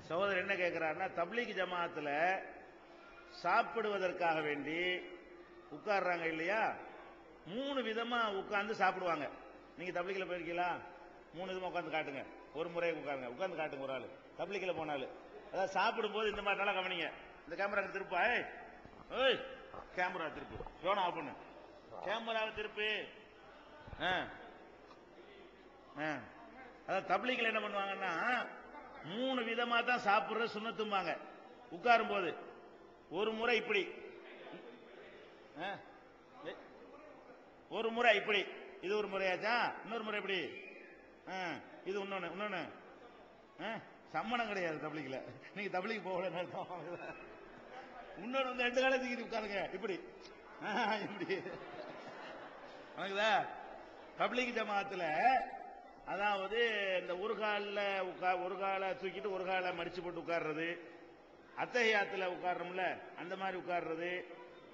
சகோதரர் என்ன கேட்கிறாருன்னா, தப்லீக் ஜமாத்துல சாப்பிடுவதற்காக வேண்டி உட்கார்றாங்க இல்லையா, 3 விதமா உட்கார்ந்து சாப்பிடுவாங்க. நீங்க தப்லீக்ல போயிருக்கீங்களா? 3 விதமா உட்கார்ந்து காட்டுங்க. ஒரு முறை உட்காருங்க, உட்கார்ந்து காட்டுங்க. ஒரு ஆளு தப்லீக்ல போனாலும் அதாவது சாப்பிடும்போது இந்த மாதிரி நல்லா கவனிங்க. இந்த கேமரா திருப்பா, ஏய் கேமரா திருப்பு, போன் ஆஃப் பண்ணு, கேமராவை திருப்பு. அதாவது தப்லீக்ல என்ன பண்ணுவாங்கன்னா, 3 விதமா தான் சாப்பிடுற சுன்னத்தும்பாங்க. உட்காரும் போது ஒரு முறை இப்படி, ஒரு முறை இப்படி, இது ஒரு முறையாச்சா, இன்னொரு முறை இப்படி, இது இன்னொன்னு சம்மணம் கிடையாது தப்லீக்ல. நீங்க தப்லீக் போகல, இன்னொரு வந்து 2 காலம் தூக்கிட்டு உட்காருங்க இப்படி இப்படி. தப்லீக் ஜமாத்துல அதாவது இந்த ஒரு கால தூக்கிட்டு ஒரு கால மடிச்சு போட்டு உட்கார்றது, அத்தஹியாத்துல உட்கார்றோம்ல அந்த மாதிரி உட்கார்றது,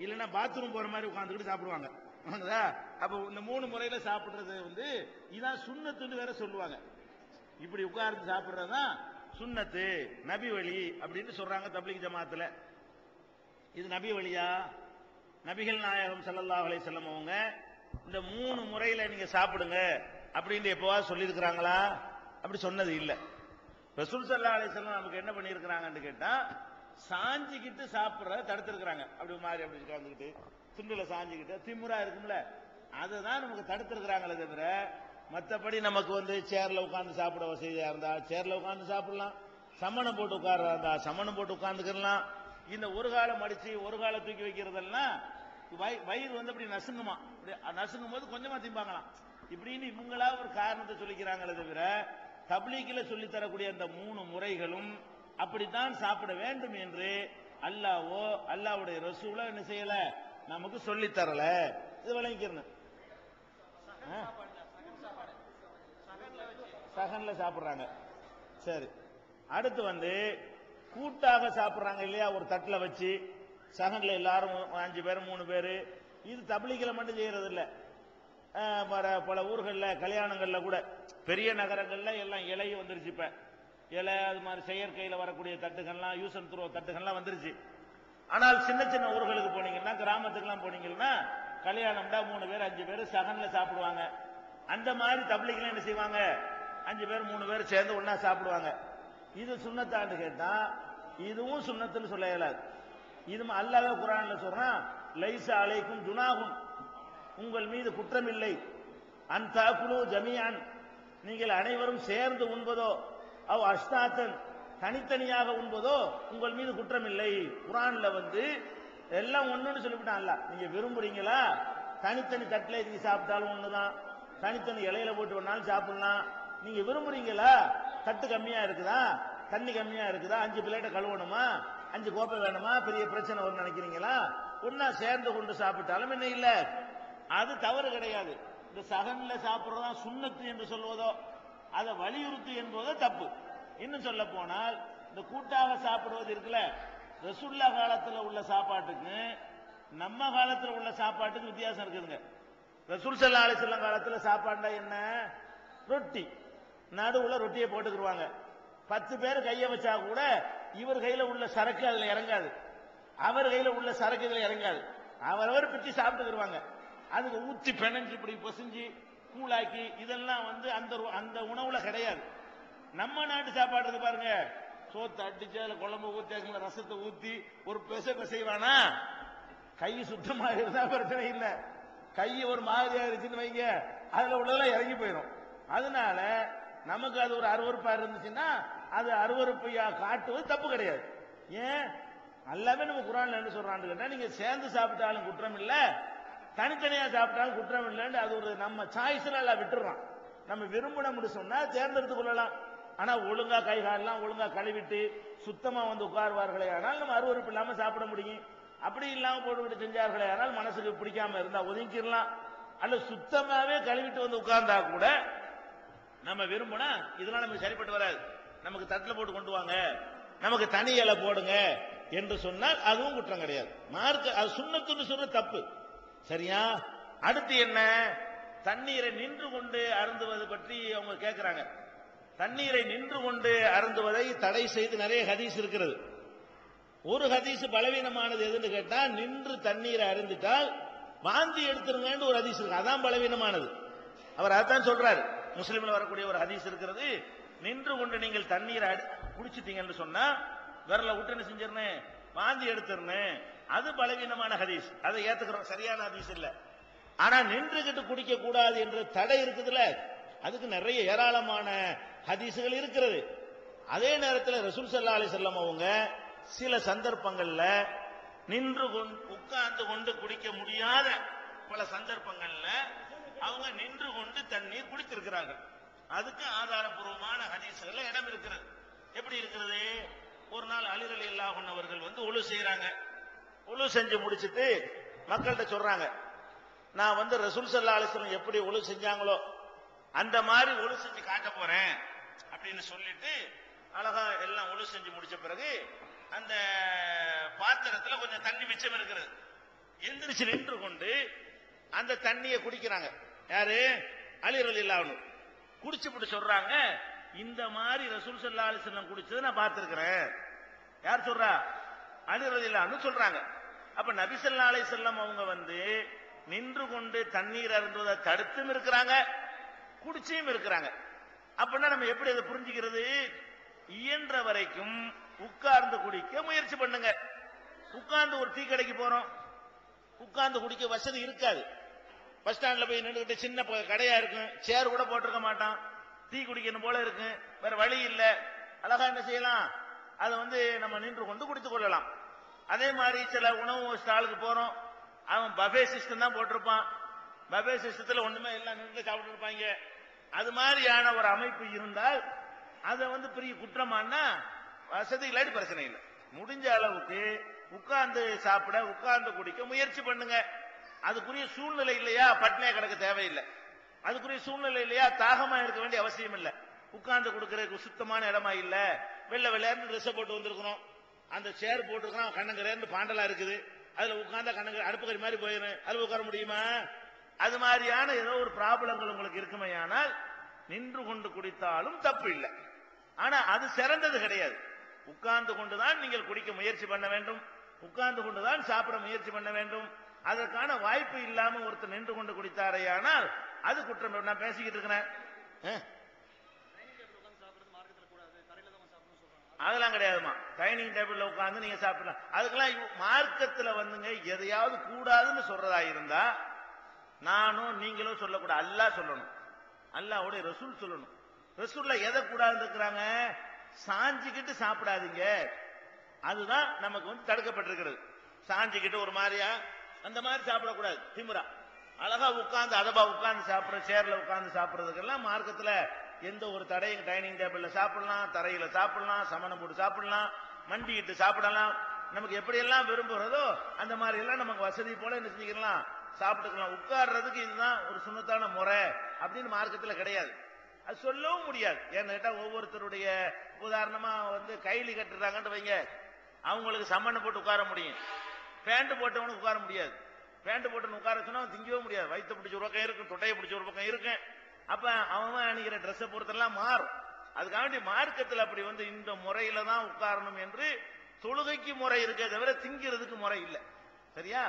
இல்லைன்னா பாத்ரூம் போற மாதிரி உட்கார்ந்துக்கிட்டு சாப்பிடுவாங்க. அப்ப இந்த 3 முறையில சாப்பிடுறது வந்து இதான் சுன்னத்துன்னு வேற சொல்லுவாங்க. இப்படி உட்கார்ந்து சாப்பிடுறதுதான் சுன்னத்து, நபி வழி அப்படின்னு சொல்றாங்க தப்லீக் ஜமாத்துல. இது நபி வழியா? நபிகள் நாயகம் ஸல்லல்லாஹு அலைஹி வஸல்லம் அவங்க இந்த 3 முறையில நீங்க சாப்பிடுங்க அப்படின்னு எப்பவாவது சொல்லி இருக்கிறாங்களா? அப்படி சொன்னது இல்ல. ரசூல் ஸல்லல்லாஹு அலைஹி வஸல்லம் நமக்கு என்ன பண்ணி இருக்கிறாங்கன்னு கேட்டா, சாஞ்சிக்கிட்டு சாப்பிடுறத தடுத்திருக்கிறாங்க. அப்படி மாதிரி அப்படி உட்கார்ந்துக்கிட்டு துண்டுல சாஞ்சிக்கிட்டு திமுறா இருக்கும்ல, அதுதான் நமக்கு தடுத்திருக்கிறாங்களே தவிர, மற்றபடி நமக்கு வந்து சேர்ல உட்கார்ந்து சாப்பிட வசதியா இருந்தா சேர்ல உட்கார்ந்து சாப்பிடலாம், சமணம் போட்டு உட்கார்றதா இருந்தா சமணம் போட்டு உட்கார்ந்துக்கலாம். இந்த ஒரு காலம் மடிச்சு ஒரு கால தூக்கி வைக்கிறதெல்லாம் வயிறு வந்து அப்படி நசுங்குமா, நசுங்கும் போது கொஞ்சமா திம்பாங்களாம். இப்படின்னு இவங்களா ஒரு காரணத்தை சொல்லிக்கிறாங்களே தவிர, தப்லீக்ல சொல்லி தரக்கூடிய அந்த 3 முறைகளும் அப்படித்தான் சாப்பிட வேண்டும் என்று அல்லாஹ்வோ அல்லாஹ்வுடைய ரசூலோ என்ன செய்யல, நமக்கு சொல்லி தரல. இது விளங்கிக்கிறேன். சகன்ல சாப்பிடுறாங்க. சரி, அடுத்து வந்து கூட்டாக சாப்பிடுறாங்க இல்லையா, ஒரு தட்டுல வச்சு சகன்ல எல்லாரும் 5 பேர் 3 பேரு. இது தப்லீக்ல மட்டும் செய்யறது இல்ல, பல ஊர்கள்ல கல்யாணங்கள்ல கூட, பெரிய நகரங்கள்ல எல்லாம் இலையும் வந்துருச்சு. இப்ப இலை அது மாதிரி செயற்கையில வரக்கூடிய தட்டுகள்லாம், யூஸ் அண்ட் த்ரோ தட்டுகள்லாம் வந்துருச்சு. ஆனால் சின்ன சின்ன ஊர்களுக்கு போனீங்கன்னா, கிராமத்துக்குலாம் போனீங்கன்னா, கல்யாணம்டா 3 பேர் 5 பேர் சகன்ல சாப்பிடுவாங்க. அந்த மாதிரி தப்லீக்ல என்ன செய்வாங்க, 5 பேர் 3 பேர் சேர்ந்து ஒன்னா சாப்பிடுவாங்க. இது சுன்னத்தான்னு கேட்டா இதுவும் சுன்னத்துன்னு சொல்ல இயலாது. இது அல்லாஹ் குர்ஆன்ல சொல்றான், லைஸா அலைக்கும் ஜுனாஹுன், உங்கள் மீது குற்றமில்லை, அன் தாக்குலு ஜமீஅன், நீங்கள் அனைவரும் சேர்ந்து உண்பதோ, அவ் அஷ்தாத்தன், தனித்தனியாக உண்பதோ உங்கள் மீது குற்றமில்லை. குர்ஆன்ல வந்து எல்லாம் ஒண்ணுன்னு சொல்லிவிட்டான் அல்லாஹ். நீங்க விரும்புறீங்களா, தனித்தனி தட்டில நீங்க சாப்பிட்டாலும் ஒண்ணுதான், தனித்தனி இலையில போட்டு வேணாலும் சாப்பிடலாம். நீங்க விரும்புறீங்களா, தட்டு கம்மியா இருக்குதா, தண்ணி கம்மியா இருக்குதா, 5 பிளேட்டை கழுவணுமா, 5 கோப்பை வேணுமா, பெரிய பிரச்சனை வரும் நினைக்கிறீங்களா, ஒன்னா சேர்ந்து கொண்டு சாப்பிட்டாலும் என்ன இல்ல, அது தவறு கிடையாது. இந்த சகன்ல சாப்பிடுறதா சுன்னத்து என்று சொல்வதோ, அதை வலியுறுத்து என்பதோ தப்பு. இன்னும் சொல்ல போனால், இந்த கூட்டாக சாப்பிடுவது இருக்குல்ல, ரசூலுல்லா காலத்துல உள்ள சாப்பாட்டுக்கு நம்ம காலத்துல உள்ள சாப்பாட்டுக்கு வித்தியாசம் இருக்குதுங்க. ரசூல் ஸல்லல்லாஹு அலைஹி வஸல்லம் காலத்துல சாப்பாடுனா என்ன, ரொட்டி, நடுவுல ரொட்டியை போட்டுக்குருவாங்க. 10 பேர் கைய வச்சா கூட இவர் கையில உள்ள சரக்கு அதுல இறங்காது, அவர் கையில உள்ள சரக்கு இதுல இறங்காது, அவரவர் பிச்சு சாப்பிட்டுக்குருவாங்க. அதுக்கு ஊத்தி பெனஞ்சு இப்படி பொசிஞ்சு கூழாக்கி இதெல்லாம் வந்து அந்த உணவுல கிடையாது. நம்ம நாட்டு சாப்பாடு இருக்கு பாருங்க, சோத்தை அடிச்சு அதுல குழம்பு ஊத்தி ரசத்தை ஊத்தி ஒரு பிசைவானா, கை சுத்தமா இருந்தா பிரச்சனை இல்லை, கை ஒரு மாதிரியா இருந்துச்சுன்னு வைங்க, அதுல உள்ளதெல்லாம் இறங்கி போயிடும். அதனால நமக்கு அது ஒரு அருவருப்பா இருந்துச்சுன்னா அது அருவருப்பையா காட்டுவது தப்பு கிடையாது. ஏன் எல்லாமே நம்ம குர்ஆன்ல என்ன சொல்றான்னு கேட்டா, நீங்க சேர்ந்து சாப்பிட்டாலும் குற்றம் இல்ல, தனித்தனியா சாப்பிட்டாலும் குற்றம் இல்லைன்னு அது ஒரு நம்ம சாய்ஸ்ல எல்லாம் விட்டுறான். நம்ம விரும்பினோம்னு சொன்னா தேர்ந்தெடுத்துக் கொள்ளலாம். ஆனா ஒழுங்கா கை காலெல்லாம் ஒழுங்கா கழுவிட்டு சுத்தமா வந்து உட்காருவார்களே ஆனால் நம்ம அருவருப்பு இல்லாம சாப்பிட முடியும். அப்படி இல்லாம போட்டுவிட்டு செஞ்சார்களே ஆனால் மனசுக்கு பிடிக்காம இருந்தா ஒதுக்கிடலாம். அல்ல சுத்தமாவே கழுவிட்டு வந்து உட்கார்ந்தா கூட நம்ம விரும்பினா இதெல்லாம் நமக்கு சரிப்பட்டு வராது, நமக்கு தட்டில் போட்டு கொண்டு வாங்க, நமக்கு தனி இலை போடுங்க என்று சொன்னால் அதுவும் குற்றம் கிடையாது. மார்க்க அது சுன்னத்துன்னு சொல்ற தப்பு, சரியா? அடுத்து என்ன, தண்ணீரை நின்று கொண்டு அருந்துவது பற்றி அவங்க கேட்கிறாங்க. தண்ணீரை நின்று கொண்டு அருந்துவதை தடை செய்து நிறைய ஹதீஸ் இருக்கிறது. ஒரு ஹதீஸ் பலவீனமானது எதுன்னு கேட்டா, நின்று தண்ணீரை அருந்திட்டால் வாந்தி எடுத்துருங்கன்னு ஒரு ஹதீஸ் இருக்கு, அதான் பலவீனமானது. அவர் அதான் சொல்றாரு. முஸ்லிம்ல வரக்கூடிய ஒரு ஹதீஸ் இருக்கிறது, நின்று கொண்டு நீங்கள் தண்ணீரை குடிச்சிட்டீங்கன்னு சொன்னா விரல விட்டு என்ன செஞ்சிருந்தேன், வாந்தி எடுத்துருந்தேன், அது பலவீனமான ஹதீஸ். அதை ஏத்துக்கிறோம், சரியான ஹதீஸ் இல்ல. ஆனா நின்றுகிட்டு குடிக்க கூடாது என்ற தடை இருக்குதுல்ல, அதுக்கு நிறைய ஏராளமான ஹதீசுகள் இருக்கிறது. அதே நேரத்தில் ரசூல் ஸல்லல்லாஹு அலைஹி வஸல்லம் அவங்க சில சந்தர்ப்பங்கள்ல நின்று உட்கார்ந்து கொண்டு குடிக்க முடியாத பல சந்தர்ப்பங்கள்ல அவங்க நின்று கொண்டு தண்ணீர் குடித்திருக்கிறார்கள். அதுக்கு ஆதாரபூர்வமான ஹதீசுகள்ல இடம் இருக்கிறது. எப்படி இருக்கிறது? ஒரு நாள் அலி ரலியல்லாஹு அன்ஹு அவர்கள் ஒழு செய்யறாங்க. ஒழு செஞ்சு முடிச்சிட்டு மக்கள்கிட்ட சொல்றாங்க, நான் ரசூல் ஸல்லல்லாஹு அலைஹி வஸல்லம் எப்படி ஒழு செஞ்சாங்களோ அந்த மாதிரி ஒழு செஞ்சு காட்ட போறேன் அப்படின்னு சொல்லிட்டு அழகா எல்லாம் ஒழு செஞ்சு முடிச்ச பிறகு அந்த பாத்திரத்துல கொஞ்சம் தண்ணி மிச்சம் இருக்கிறது. எந்திரிச்சு நின்று கொண்டு அந்த தண்ணியை குடிக்கிறாங்க. யாரு? அலி ரலியல்லாஹு அன்ஹு. குடிச்சுட்டு சொல்றாங்க, இந்த மாதிரி ரசூல் ஸல்லல்லாஹு அலைஹி வஸல்லம் குடிச்சதை நான் பார்த்திருக்கிறேன். யார் சொல்றா? அலி ரலியல்லாஹு அன்ஹு சொல்றாங்க. அப்ப நபி ஸல்லல்லாஹு அலைஹி வஸல்லம் அவங்க நின்று கொண்டு தண்ணீர் அருந்துவதை தடுத்தும் இருக்கிறாங்க, குடிச்சியும் இருக்கிறாங்க. அப்படின்னா நம்ம எப்படி அதை புரிஞ்சுக்கிறது? இயன்ற வரைக்கும் உட்கார்ந்து குடிக்க முயற்சி பண்ணுங்க. உட்கார்ந்து ஒரு டீ கடைக்கு போறோம், உட்கார்ந்து குடிக்க வசதி இருக்காது. பஸ் ஸ்டாண்ட்ல போய் நின்றுகிட்டு சின்ன கடையா இருக்கும், சேர் கூட போட்டிருக்க மாட்டான், டீ குடிக்கணும் போல இருக்கு, வேற வழி இல்ல. அழகா என்ன செய்யலாம், அதை நம்ம நின்று கொண்டு குடித்துக் கொள்ளலாம். அதே மாதிரி சில உணவு ஸ்டாலுக்கு போறோம், அவன் பஃபே சிஸ்டம் தான் போட்டிருப்பான். பஃபே சிஸ்டத்துல ஒண்ணுமே எல்லாம் நின்று சாப்பிட்டு இருப்பாங்க. அது மாதிரியான ஒரு அமைப்பு இருந்தால் அதை பெரிய குற்றமானா வசதி இல்லாட்டி பிரச்சனை இல்லை. முடிஞ்ச அளவுக்கு உட்கார்ந்து சாப்பிட உட்கார்ந்து குடிக்க முயற்சி பண்ணுங்க. அதுக்குரிய சூழ்நிலை இல்லையா பட்னியா கிடக்க தேவையில்லை. அதுக்குரிய சூழ்நிலை இல்லையா தாகமா இருக்க வேண்டிய அவசியம் இல்லை. உட்கார்ந்து கொடுக்கறதுக்கு சுத்தமான இடமா இல்ல, வெள்ளை வெள்ளையார்னு ட்ரெஸ் போட்டு வந்திருக்கிறோம், அந்த சேர் போட்டுருக்கிறோம், கண்ணங்கரேன்னு பாண்டலா இருக்குது, அதுல உட்கார்ந்தா கண்ணங்க அடுப்புக்கறி மாதிரி போயிடும், அதுல உட்கார முடியுமா? அது மாதிரியான ஏதோ ஒரு ப்ராப்ளங்கள் உங்களுக்கு இருக்குமே, ஆனால் நின்று கொண்டு குடித்தாலும் தப்பு இல்லை. ஆனா அது சிறந்தது கிடையாது. உட்கார்ந்து கொண்டுதான் நீங்கள் குடிக்க முயற்சி பண்ண வேண்டும், உட்கார்ந்து கொண்டுதான் சாப்பிட முயற்சி பண்ண வேண்டும். அதற்கான வாய்ப்பு இல்லாம ஒருத்தர் நின்று கொண்டு குடித்தாரையானால் அது குற்றம். நான் பேசிக்கிட்டு இருக்கிறேன், அதெல்லாம் கிடையாதுமா. டைனிங் டேபிள்ல உட்கார்ந்து நீங்க சாப்பிடலாம். அதுக்கெல்லாம் மார்க்கத்துல எதையாவது கூடாதுன்னு சொல்றதா இருந்தா நானும் நீங்களும் சொல்லக்கூடாது, அல்லாஹ் சொல்லணும், அல்லாஹ்வுடைய ரசூல் சொல்லணும். ரசூல்ல எதை கூடாதுன்னு இருக்கிறாங்க? சாஞ்சிக்கிட்டு சாப்பிடாதீங்க, அதுதான் நமக்கு தடுக்கப்பட்டிருக்கிறது. சாஞ்சிக்கிட்டு ஒரு மாதிரியா அந்த மாதிரி சாப்பிடக்கூடாது, திமிரா. அழகா உட்கார்ந்து அதபா உட்கார்ந்து சாப்பிடுற, சேர்ல உட்கார்ந்து சாப்பிடுறதுக்கெல்லாம் மார்க்கத்துல எந்த ஒரு தடையும். டைனிங் டேபிள்ல சாப்பிடலாம், தரையில சாப்பிடலாம், சமணம் போட்டு சாப்பிடலாம், மண்டிக்கிட்டு சாப்பிடலாம். நமக்கு எப்படியெல்லாம் விரும்புகிறதோ அந்த மாதிரி எல்லாம் நமக்கு வசதி போல என்ன செஞ்சுக்கலாம், சாப்பிட்டுக்கலாம். உட்கார்றதுக்கு இதுதான் ஒரு சுன்னத்தான முறை அப்படின்னு மார்க்கத்துல கிடையாது. அது சொல்லவும் முடியாது. ஏன்னு கேட்டா ஒவ்வொருத்தருடைய உதாரணமா கைலி கட்டுறாங்கன்னு வைங்க, அவங்களுக்கு சம்மண்ணம் போட்டு உட்கார முடியும், பேண்ட் போட்டவனுக்கு உட்கார முடியாது. பேண்ட் போட்டு உட்கார சொன்னா திங்கவே முடியாது, வயிற்று பிடிச்ச ஒரு பக்கம் இருக்கும், தொட்டையை பிடிச்ச ஒரு பக்கம் இருக்கு. அப்ப அவன் அணிகிற ட்ரெஸ்ஸை பொறுத்தெல்லாம் மாறும். அதுக்காண்டி மார்க்கத்தில் அப்படி இந்த முறையில தான் உட்காரணும் என்று தொழுகைக்கு முறை இருக்கே தவிர திங்கிறதுக்கு முறை இல்லை. சரியா?